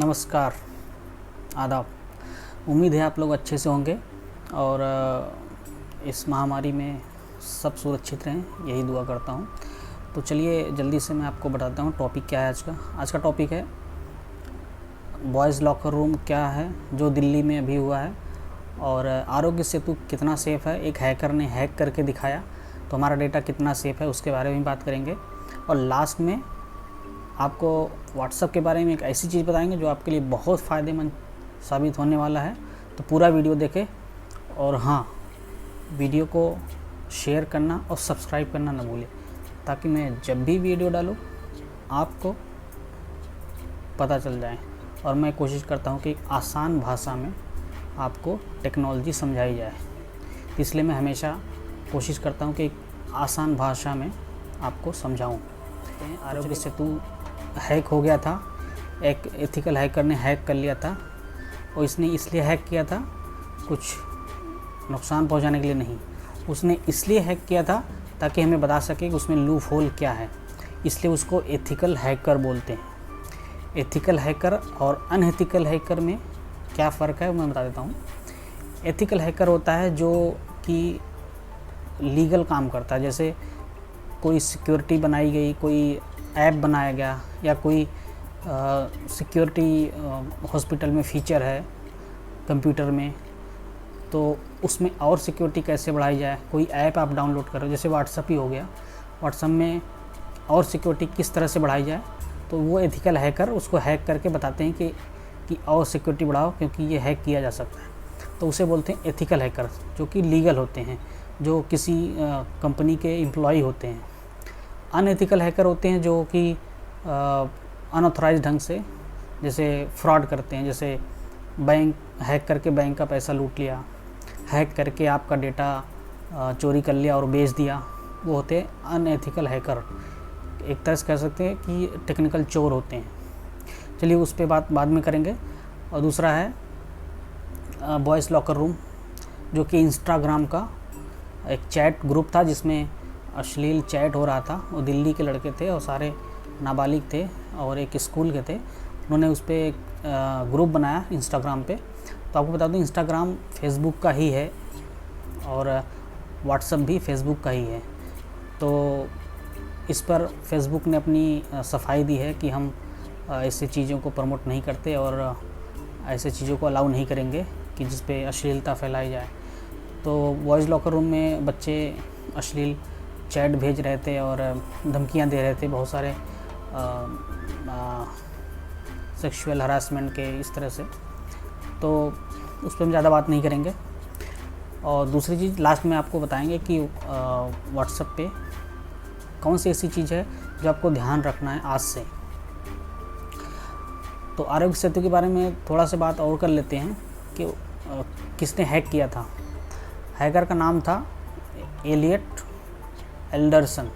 नमस्कार, आदाब। उम्मीद है आप लोग अच्छे से होंगे और इस महामारी में सब सुरक्षित रहें, यही दुआ करता हूँ। तो चलिए जल्दी से मैं आपको बताता हूँ टॉपिक क्या है आज का टॉपिक है बॉयज़ लॉकर रूम क्या है जो दिल्ली में अभी हुआ है, और आरोग्य सेतु कितना सेफ़ है। एक हैकर ने हैक करके दिखाया तो हमारा डेटा कितना सेफ़ है उसके बारे में बात करेंगे, और लास्ट में आपको व्हाट्सएप के बारे में एक ऐसी चीज़ बताएंगे जो आपके लिए बहुत फ़ायदेमंद साबित होने वाला है। तो पूरा वीडियो देखें, और हाँ, वीडियो को शेयर करना और सब्सक्राइब करना ना भूलें, ताकि मैं जब भी वीडियो डालूँ आपको पता चल जाए। और मैं कोशिश करता हूँ कि आसान भाषा में आपको टेक्नोलॉजी समझाई जाए, इसलिए मैं हमेशा कोशिश करता हूँ कि आसान भाषा में आपको समझाऊँ। आरोग्य सेतु हैक हो गया था, एक एथिकल हैकर ने हैक कर लिया था, और इसने इसलिए हैक किया था कुछ नुकसान पहुंचाने के लिए नहीं, उसने इसलिए हैक किया था ताकि हमें बता सके कि उसमें लूप होल क्या है, इसलिए उसको एथिकल हैकर बोलते हैं। एथिकल हैकर और अनएथिकल हैकर में क्या फ़र्क है मैं बता देता हूँ। एथिकल हैकर होता है जो कि लीगल काम करता है, जैसे कोई सिक्योरिटी बनाई गई, कोई ऐप बनाया गया, या कोई सिक्योरिटी हॉस्पिटल में फ़ीचर है कंप्यूटर में, तो उसमें और सिक्योरिटी कैसे बढ़ाई जाए। कोई ऐप आप डाउनलोड करो, जैसे व्हाट्सअप ही हो गया, व्हाट्सअप में और सिक्योरिटी किस तरह से बढ़ाई जाए, तो वो एथिकल हैकर उसको हैक करके बताते हैं कि और सिक्योरिटी बढ़ाओ क्योंकि ये हैक किया जा सकता है। तो उसे बोलते हैं एथिकल हैकर, जो कि लीगल होते हैं, जो किसी कंपनी के एम्प्लॉय होते हैं। अनएथिकल हैकर होते हैं जो कि अनऑथराइज्ड ढंग से जैसे फ्रॉड करते हैं, जैसे बैंक हैक करके बैंक का पैसा लूट लिया, हैक करके आपका डेटा चोरी कर लिया और बेच दिया, वो होते हैं अनएथिकल हैकर। एक तरह से कह सकते हैं कि टेक्निकल चोर होते हैं। चलिए उस पर बात बाद में करेंगे। और दूसरा है बॉयज़ लॉकर रूम, जो कि इंस्टाग्राम का एक चैट ग्रुप था जिसमें अश्लील चैट हो रहा था। वो दिल्ली के लड़के थे और सारे नाबालिग थे और एक स्कूल के थे। उन्होंने उस पर एक ग्रुप बनाया इंस्टाग्राम पे। तो आपको बता दूं इंस्टाग्राम फेसबुक का ही है और व्हाट्सएप भी फेसबुक का ही है। तो इस पर फेसबुक ने अपनी सफाई दी है कि हम ऐसी चीज़ों को प्रमोट नहीं करते और ऐसे चीज़ों को अलाउ नहीं करेंगे कि जिस पे अश्लीलता फैलाई जाए। तो बॉयज़ लॉकर रूम में बच्चे अश्लील चैट भेज रहे थे और धमकियां दे रहे थे, बहुत सारे सेक्सुअल हरासमेंट के इस तरह से। तो उस पर हम ज़्यादा बात नहीं करेंगे। और दूसरी चीज़ लास्ट में आपको बताएंगे कि व्हाट्सएप पे कौन सी ऐसी चीज़ है जो आपको ध्यान रखना है आज से। तो आरोग्य सेतु के बारे में थोड़ा सा बात और कर लेते हैं कि किसने हैक किया था। हैकर का नाम था एलियट एंडरसन।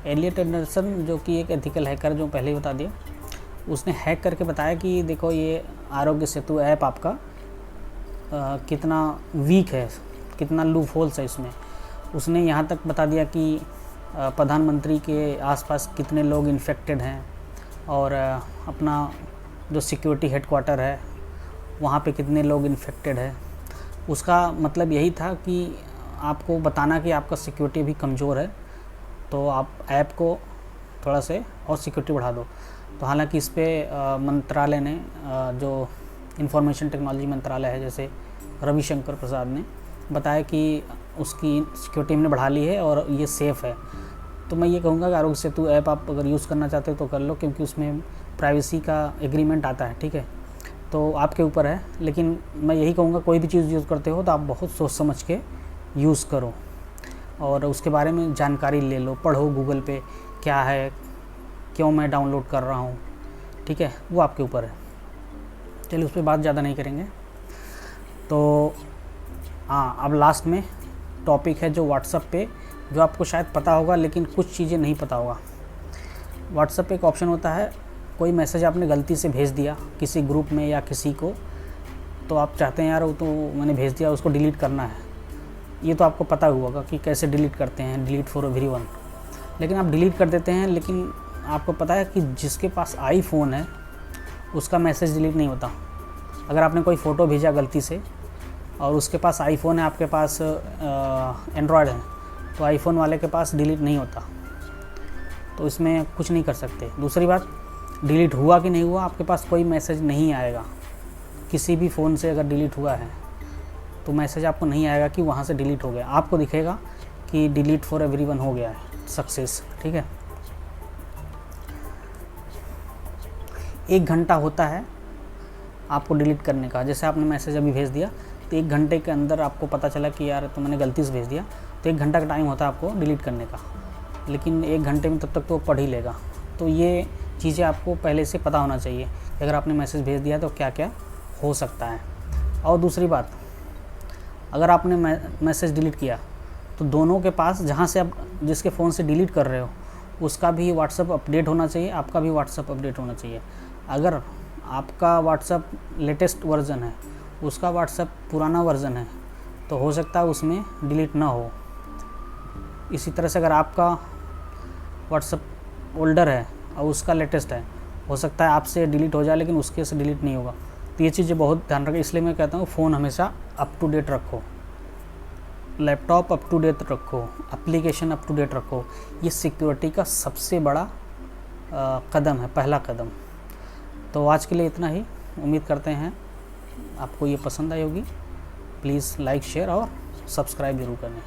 एलियट एंडरसन जो कि एक एथिकल हैकर, जो पहले ही बता दिया, उसने हैक करके बताया कि देखो ये आरोग्य सेतु ऐप आपका कितना वीक है, कितना लूप होल्स है इसमें। उसने यहाँ तक बता दिया कि प्रधानमंत्री के आसपास कितने लोग इन्फेक्टेड हैं, और अपना जो सिक्योरिटी हेडक्वार्टर है वहाँ पे कितने लोग इन्फेक्टेड है। उसका मतलब यही था कि आपको बताना कि आपका सिक्योरिटी भी कमज़ोर है, तो आप ऐप को थोड़ा से और सिक्योरिटी बढ़ा दो। तो हालांकि इस पे मंत्रालय ने जो इंफॉर्मेशन टेक्नोलॉजी मंत्रालय है, जैसे रविशंकर प्रसाद ने बताया कि उसकी सिक्योरिटी हमने बढ़ा ली है और ये सेफ़ है। तो मैं ये कहूँगा कि आरोग्य सेतु ऐप आप अगर यूज़ करना चाहते हो तो कर लो, क्योंकि उसमें प्राइवेसी का एग्रीमेंट आता है, ठीक है। तो आपके ऊपर है, लेकिन मैं यही कहूँगा कोई भी चीज़ यूज़ करते हो तो आप बहुत सोच समझ के यूज़ करो और उसके बारे में जानकारी ले लो, पढ़ो गूगल पे क्या है, क्यों मैं डाउनलोड कर रहा हूँ, ठीक है, वो आपके ऊपर है। चलिए उस पर बात ज़्यादा नहीं करेंगे। तो हाँ, अब लास्ट में टॉपिक है जो व्हाट्सएप पे, जो आपको शायद पता होगा लेकिन कुछ चीज़ें नहीं पता होगा। व्हाट्सएप पे एक ऑप्शन होता है, कोई मैसेज आपने गलती से भेज दिया किसी ग्रुप में या किसी को, तो आप चाहते हैं यार वो तो मैंने भेज दिया, उसको डिलीट करना है। ये तो आपको पता होगा कि कैसे डिलीट करते हैं, डिलीट फॉर एवरीवन। लेकिन आप डिलीट कर देते हैं, लेकिन आपको पता है कि जिसके पास आईफोन है उसका मैसेज डिलीट नहीं होता। अगर आपने कोई फ़ोटो भेजा गलती से और उसके पास आईफोन है, आपके पास एंड्रॉयड है, तो आईफोन वाले के पास डिलीट नहीं होता, तो इसमें कुछ नहीं कर सकते। दूसरी बात, डिलीट हुआ कि नहीं हुआ, आपके पास कोई मैसेज नहीं आएगा। किसी भी फ़ोन से अगर डिलीट हुआ है तो मैसेज आपको नहीं आएगा कि वहाँ से डिलीट हो गया, आपको दिखेगा कि डिलीट फॉर एवरीवन हो गया है, सक्सेस। ठीक है, 1 घंटा होता है आपको डिलीट करने का। जैसे आपने मैसेज अभी भेज दिया तो 1 घंटे के अंदर आपको पता चला कि यार तो मैंने गलती से भेज दिया, तो 1 घंटा का टाइम होता है आपको डिलीट करने का, लेकिन 1 घंटे में तब तक तो वो पढ़ ही लेगा। तो ये चीज़ें आपको पहले से पता होना चाहिए कि अगर आपने मैसेज भेज दिया तो क्या क्या हो सकता है। और दूसरी बात, अगर आपने मैसेज डिलीट किया तो दोनों के पास, जहाँ से आप जिसके फ़ोन से डिलीट कर रहे हो उसका भी व्हाट्सअप अपडेट होना चाहिए, आपका भी व्हाट्सअप अपडेट होना चाहिए। अगर आपका व्हाट्सअप लेटेस्ट वर्ज़न है, उसका व्हाट्सअप पुराना वर्ज़न है, तो हो सकता है उसमें डिलीट ना हो। इसी तरह से अगर आपका व्हाट्सअप ओल्डर है और उसका लेटेस्ट है, हो सकता है आपसे डिलीट हो जाए लेकिन उसके से डिलीट नहीं होगा। तो ये चीज़ें बहुत ध्यान रखें। इसलिए मैं कहता हूँ फ़ोन हमेशा अप टू डेट रखो, लैपटॉप अप टू डेट रखो, एप्लीकेशन अप टू डेट रखो। ये सिक्योरिटी का सबसे बड़ा कदम है, पहला कदम। तो आज के लिए इतना ही। उम्मीद करते हैं आपको ये पसंद आई होगी। प्लीज़ लाइक, शेयर और सब्सक्राइब ज़रूर करें।